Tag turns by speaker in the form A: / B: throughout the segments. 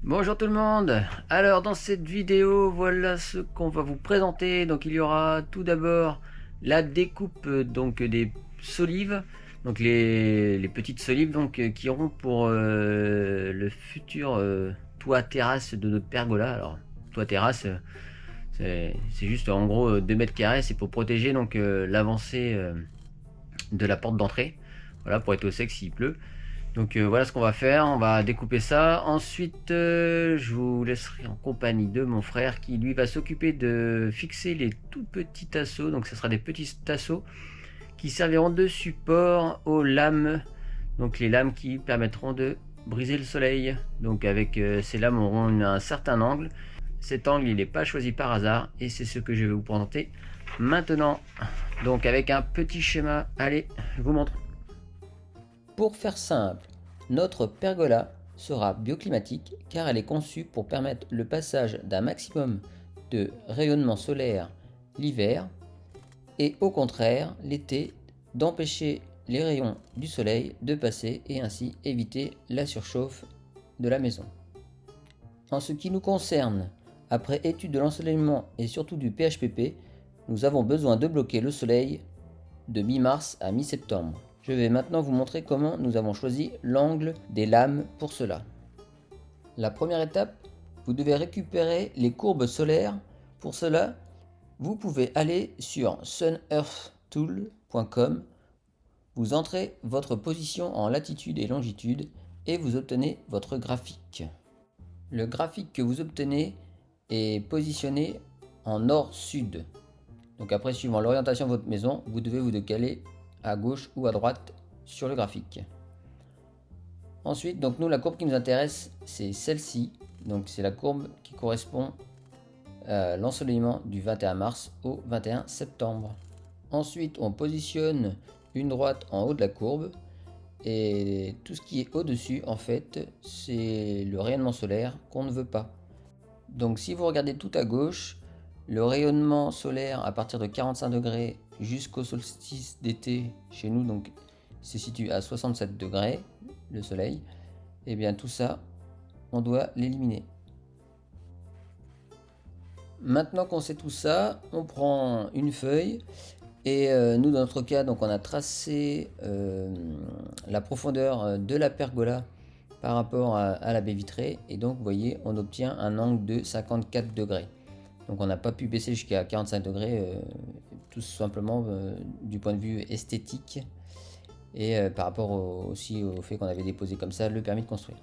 A: Bonjour tout le monde. Alors dans cette vidéo, voilà ce qu'on va vous présenter. Donc il y aura tout d'abord la découpe donc des solives, donc les petites solives donc qui iront pour le futur toit terrasse de notre pergola. Alors toit terrasse, c'est juste en gros 2 mètres carrés, c'est pour protéger donc l'avancée de la porte d'entrée. Voilà, pour être au sec s'il pleut. Donc voilà ce qu'on va faire, on va découper ça. Ensuite, je vous laisserai en compagnie de mon frère qui lui va s'occuper de fixer les tout petits tasseaux. Donc ce sera des petits tasseaux qui serviront de support aux lames. Donc les lames qui permettront de briser le soleil. Donc avec ces lames auront un certain angle. Cet angle il n'est pas choisi par hasard et c'est ce que je vais vous présenter maintenant. Donc avec un petit schéma, allez, je vous montre. Pour faire simple, notre pergola sera bioclimatique car elle est conçue pour permettre le passage d'un maximum de rayonnement solaire l'hiver et au contraire l'été d'empêcher les rayons du soleil de passer et ainsi éviter la surchauffe de la maison. En ce qui nous concerne, après étude de l'ensoleillement et surtout du PHPP, nous avons besoin de bloquer le soleil de mi-mars à mi-septembre. Je vais maintenant vous montrer comment nous avons choisi l'angle des lames pour cela. La première étape, vous devez récupérer les courbes solaires. Pour cela, vous pouvez aller sur sunearthtool.com, vous entrez votre position en latitude et longitude et vous obtenez votre graphique. Le graphique que vous obtenez est positionné en nord-sud. Donc après, suivant l'orientation de votre maison, vous devez vous décaler à gauche ou à droite sur le graphique. Ensuite, donc nous, la courbe qui nous intéresse, c'est celle-ci. Donc c'est la courbe qui correspond à l'ensoleillement du 21 mars au 21 septembre. Ensuite, on positionne une droite en haut de la courbe et tout ce qui est au-dessus, en fait, c'est le rayonnement solaire qu'on ne veut pas. Donc si vous regardez tout à gauche, le rayonnement solaire à partir de 45 degrés jusqu'au solstice d'été chez nous, donc se situe à 67 degrés, le soleil, et bien tout ça, on doit l'éliminer. Maintenant qu'on sait tout ça, on prend une feuille et nous dans notre cas, donc on a tracé la profondeur de la pergola par rapport à la baie vitrée et donc vous voyez on obtient un angle de 54 degrés. Donc on n'a pas pu baisser jusqu'à 45 degrés, tout simplement du point de vue esthétique et par rapport aussi au fait qu'on avait déposé comme ça le permis de construire.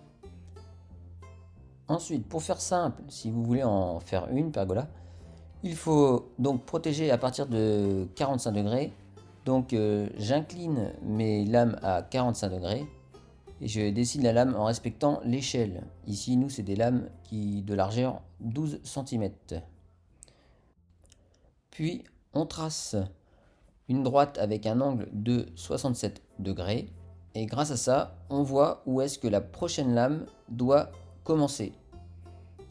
A: Ensuite, pour faire simple, si vous voulez en faire une pergola, il faut donc protéger à partir de 45 degrés. Donc j'incline mes lames à 45 degrés et je dessine la lame en respectant l'échelle. Ici, nous, c'est des lames de largeur 12 cm. Puis on trace une droite avec un angle de 67 degrés et grâce à ça on voit où est-ce que la prochaine lame doit commencer.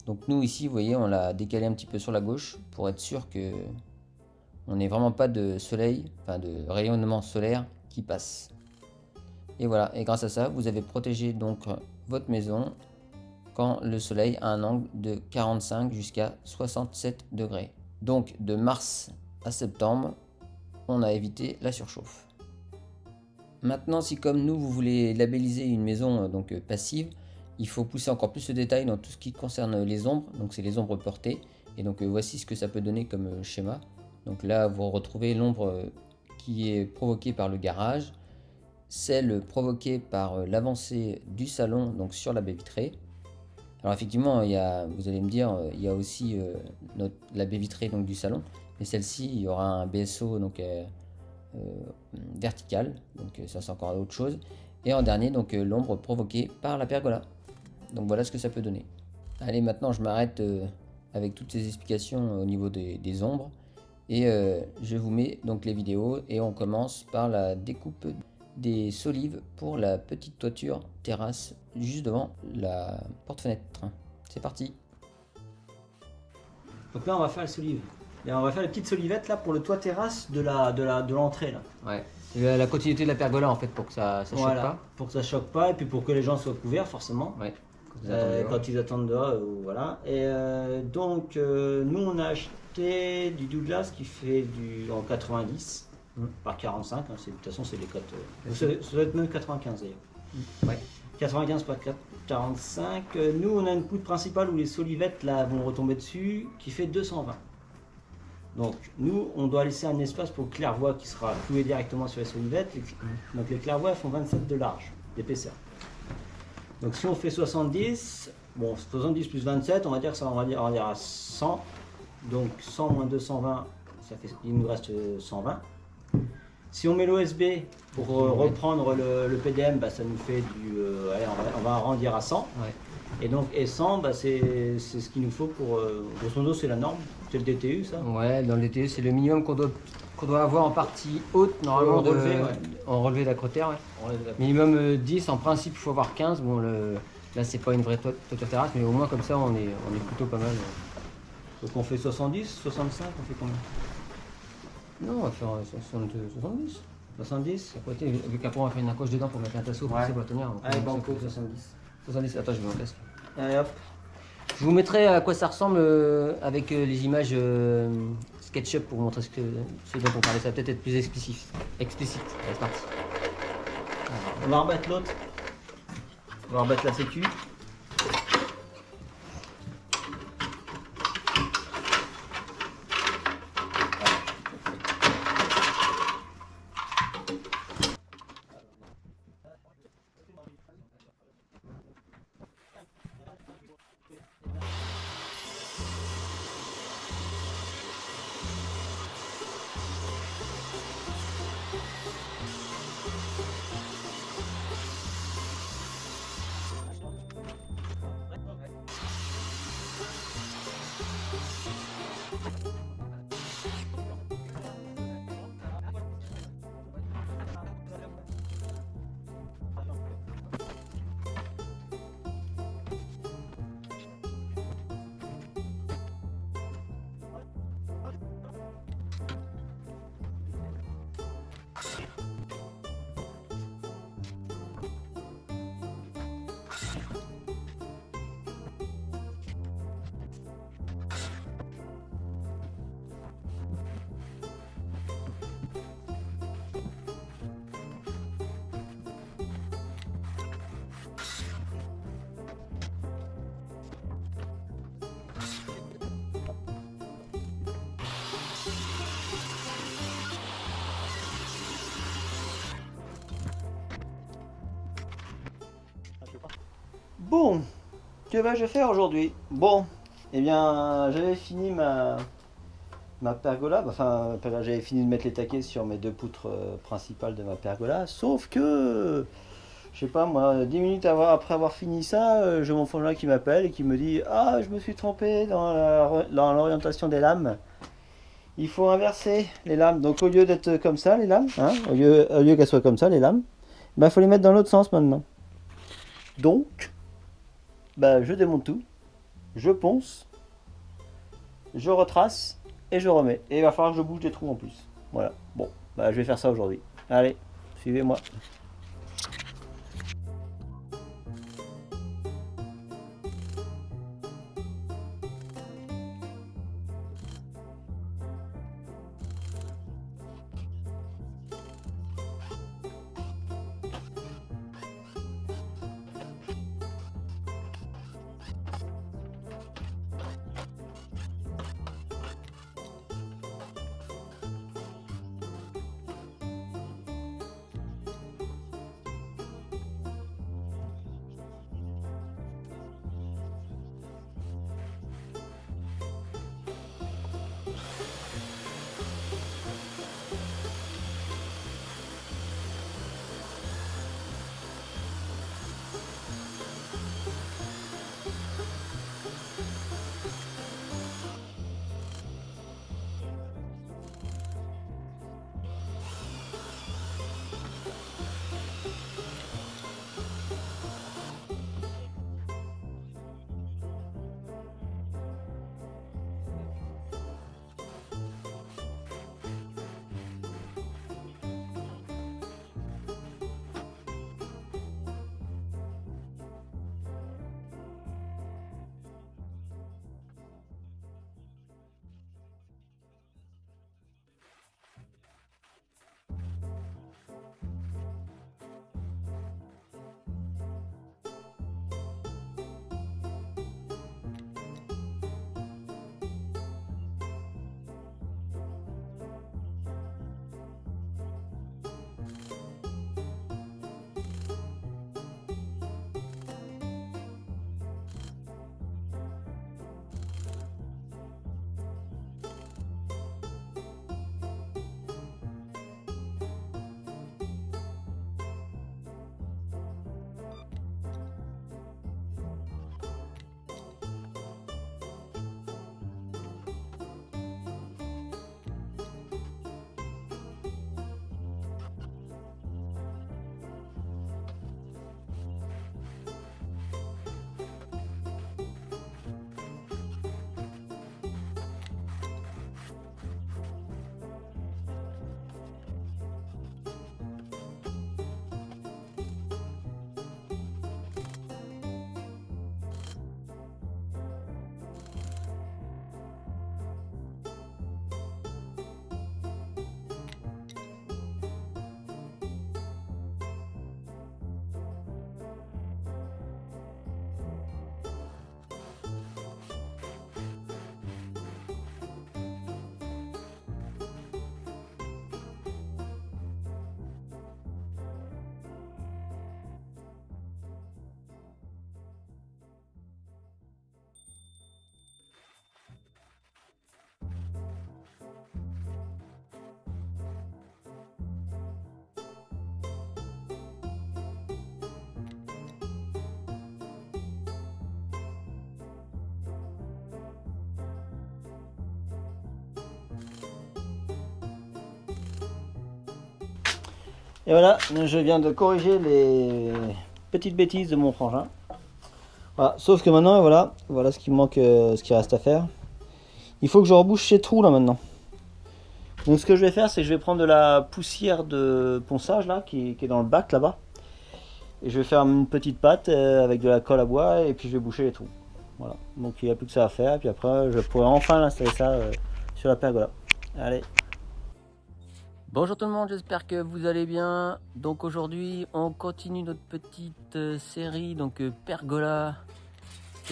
A: Donc nous ici vous voyez on l'a décalé un petit peu sur la gauche pour être sûr que on n'ait vraiment pas de soleil, enfin de rayonnement solaire qui passe. Et voilà, et grâce à ça vous avez protégé donc votre maison quand le soleil a un angle de 45 jusqu'à 67 degrés. Donc de mars à septembre, on a évité la surchauffe. Maintenant, si comme nous, vous voulez labelliser une maison donc passive, il faut pousser encore plus le détail dans tout ce qui concerne les ombres. Donc c'est les ombres portées. Et donc voici ce que ça peut donner comme schéma. Donc là, vous retrouvez l'ombre qui est provoquée par le garage, celle provoquée par l'avancée du salon donc sur la baie vitrée. Alors effectivement, vous allez me dire, il y a aussi la baie vitrée donc, du salon, mais celle-ci, il y aura un BSO donc, vertical, donc ça c'est encore autre chose. Et en dernier, donc l'ombre provoquée par la pergola. Donc voilà ce que ça peut donner. Allez, maintenant je m'arrête avec toutes ces explications au niveau des ombres. Et je vous mets donc les vidéos et on commence par la découpe des solives pour la petite toiture terrasse juste devant la porte-fenêtre. C'est parti.
B: Donc là on va faire les solives. Et on va faire les petites solivettes là pour le toit terrasse de l'entrée là.
A: Ouais. La continuité de la pergola en fait pour que ça choque
B: Voilà,
A: pas.
B: pour que ça choque pas et puis pour que les gens soient couverts forcément.
A: Ouais.
B: quand ils attendent dehors, voilà. Et donc, nous, on a acheté du Douglas qui fait en 90 par 45. Hein, de toute façon, c'est les cotes. Ça doit être même 95 d'ailleurs.
A: Ouais.
B: 95 par 45. Nous, on a une poutre principale où les solivettes là, vont retomber dessus qui fait 220. Donc, nous, on doit laisser un espace pour le clairvoie qui sera cloué directement sur les solivettes. Donc, les clairvoies font 27 de large, d'épaisseur. Donc, si on fait 70, bon, 70 plus 27, on va dire à 100. Donc, 100 moins 220, il nous reste 120. Si on met l'OSB pour reprendre le PDM, bah, ça nous fait allez, on va arrondir à 100.
A: Ouais.
B: Et donc, 100, bah, c'est ce qu'il nous faut pour. Grosso modo, c'est la norme. C'est le DTU, ça.
A: Ouais, dans le DTU, c'est le minimum qu'on doit avoir en partie haute, normalement, en relevé d'acrotère. Ouais. Minimum 10, en principe, il faut avoir 15. Bon, là, c'est pas une vraie toit-terrasse, mais au moins, comme ça, on est plutôt pas mal.
B: Donc, on fait 70, 65, on fait combien?
A: Non, on va faire 70.
B: 70.
A: Vu qu'après, on va faire une accroche dedans pour mettre un tasseau pour la tenir.
B: Allez, banco, 70.
A: 70, attends, je vais en casque.
B: Allez, hop.
A: Je vous mettrai à quoi ça ressemble avec les images SketchUp pour vous montrer ce dont on parlait. Ça va peut-être être plus explicite. Allez, c'est parti.
B: On va rebattre l'autre. On va rebattre la sécu. Bon, que vais-je faire aujourd'hui? Bon, eh bien, j'avais fini ma pergola, enfin, j'avais fini de mettre les taquets sur mes deux poutres principales de ma pergola, sauf que, je sais pas moi, 10 minutes après avoir fini ça, j'ai mon frangin qui m'appelle et qui me dit: ah, je me suis trompé dans l'orientation des lames. Il faut inverser les lames, donc au lieu d'être comme ça, les lames, hein, au lieu qu'elles soient comme ça, les lames, il faut les mettre dans l'autre sens maintenant. Donc, bah, je démonte tout, je ponce, je retrace et je remets. Et il va falloir que je bouge des trous en plus. Voilà, bon, bah, je vais faire ça aujourd'hui. Allez, suivez-moi. Et voilà, je viens de corriger les petites bêtises de mon frangin. Voilà, sauf que maintenant, voilà ce qui manque, ce qui reste à faire. Il faut que je rebouche ces trous là maintenant. Donc ce que je vais faire, c'est que je vais prendre de la poussière de ponçage là, qui est dans le bac là-bas. Et je vais faire une petite pâte avec de la colle à bois et puis je vais boucher les trous. Voilà, donc il n'y a plus que ça à faire. Et puis après, je pourrai enfin installer ça sur la pergola. Allez.
A: Bonjour tout le monde, j'espère que vous allez bien. Donc aujourd'hui, on continue notre petite série pergola.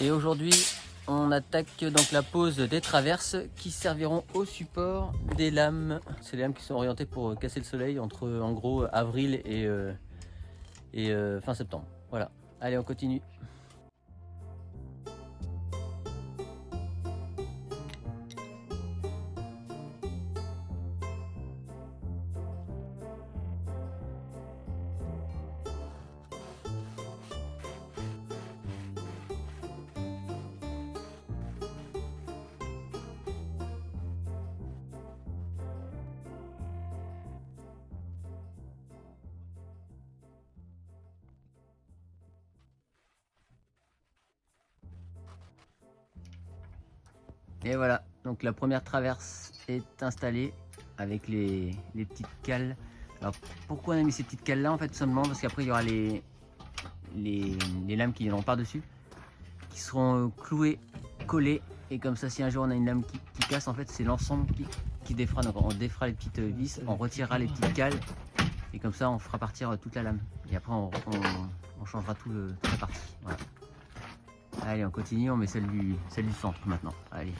A: Et aujourd'hui, on attaque donc la pose des traverses qui serviront au support des lames. C'est les lames qui sont orientées pour casser le soleil entre en gros avril et fin septembre. Voilà, allez on continue. Et voilà, donc la première traverse est installée avec les petites cales. Alors pourquoi on a mis ces petites cales là en fait? Tout simplement parce qu'après il y aura les lames qui viendront par dessus, qui seront clouées, collées, et comme ça si un jour on a une lame qui casse, en fait c'est l'ensemble qui défera. Donc on défera les petites vis, on retirera les petites cales et comme ça on fera partir toute la lame. Et après on changera toute la partie. Voilà. Allez, on continue, on met celle du centre maintenant. Allez.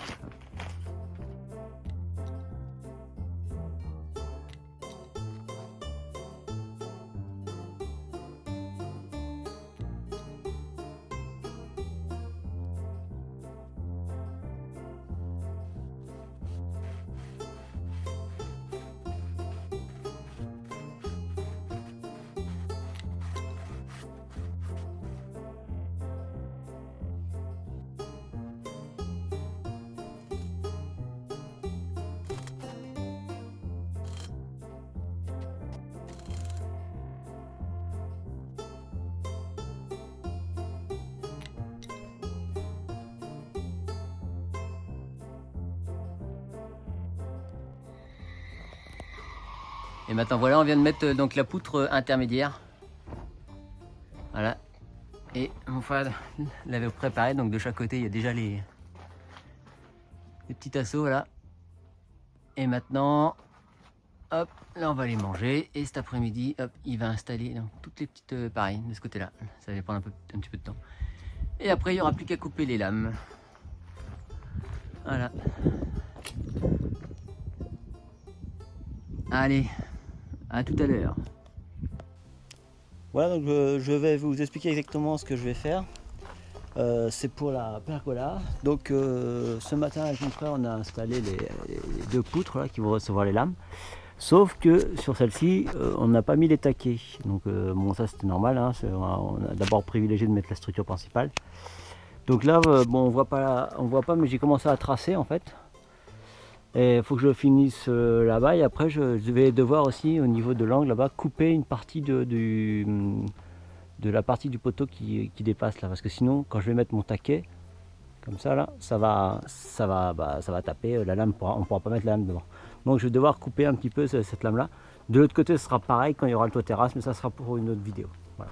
A: Et maintenant voilà, on vient de mettre donc la poutre intermédiaire. Voilà. Et mon frère l'avait préparé, donc de chaque côté il y a déjà les petits tasseaux, voilà. Et maintenant, hop, là on va les manger. Et cet après-midi, hop, il va installer donc, toutes les petites pareilles de ce côté-là. Ça va prendre un petit peu de temps. Et après il n'y aura plus qu'à couper les lames. Voilà. Allez, à tout à l'heure.
B: Voilà, donc je vais vous expliquer exactement ce que je vais faire. C'est pour la pergola. Donc ce matin avec mon frère on a installé les deux poutres là, qui vont recevoir les lames. Sauf que sur celle-ci on n'a pas mis les taquets. Donc bon, ça c'était normal, hein, on a d'abord privilégié de mettre la structure principale. Donc là bon, on voit pas mais j'ai commencé à tracer en fait. Et il faut que je finisse là-bas et après je vais devoir aussi au niveau de l'angle là-bas couper une partie de la partie du poteau qui dépasse là, parce que sinon quand je vais mettre mon taquet comme ça là, ça va taper la lame, on ne pourra pas mettre la lame devant. Donc je vais devoir couper un petit peu cette lame là. De l'autre côté ce sera pareil quand il y aura le toit terrasse, mais ça sera pour une autre vidéo. Voilà.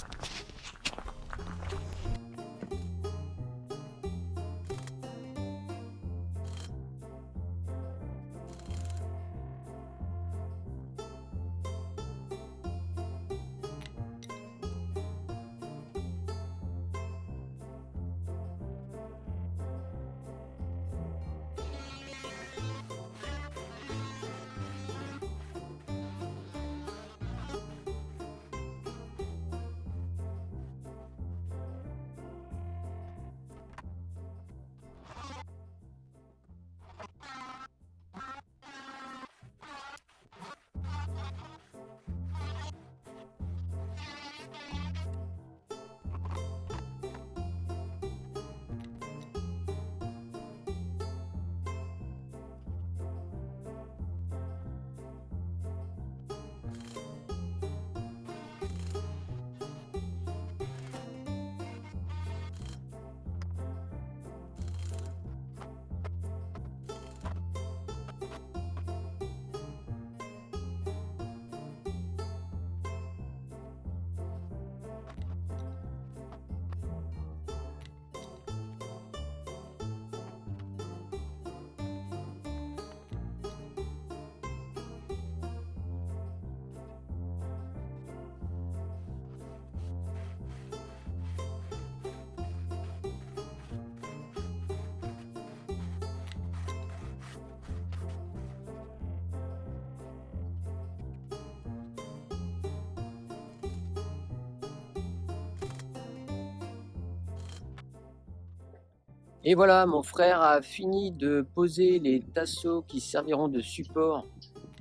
A: Et voilà, mon frère a fini de poser les tasseaux qui serviront de support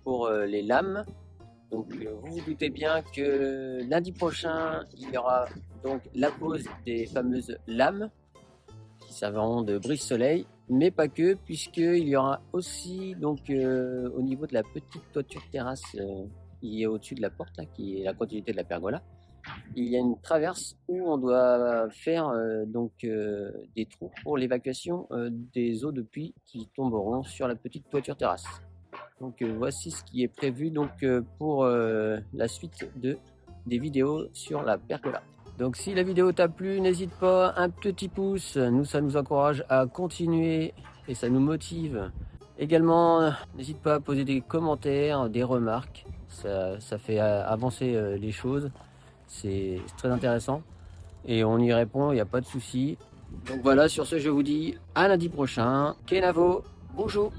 A: pour les lames. Donc vous vous doutez bien que lundi prochain, il y aura donc la pose des fameuses lames qui serviront de brise-soleil, mais pas que, puisqu'il y aura aussi donc au niveau de la petite toiture terrasse qui est au-dessus de la porte, là, qui est la continuité de la pergola, il y a une traverse où on doit faire des trous pour l'évacuation des eaux de pluie qui tomberont sur la petite toiture terrasse. Donc voici ce qui est prévu pour la suite des vidéos sur la pergola. Donc si la vidéo t'a plu, n'hésite pas, un petit pouce, ça nous encourage à continuer et ça nous motive. Également, n'hésite pas à poser des commentaires, des remarques, ça fait avancer les choses, c'est très intéressant et on y répond, il n'y a pas de souci. Donc voilà, sur ce je vous dis à lundi prochain. Kenavo, bonjour.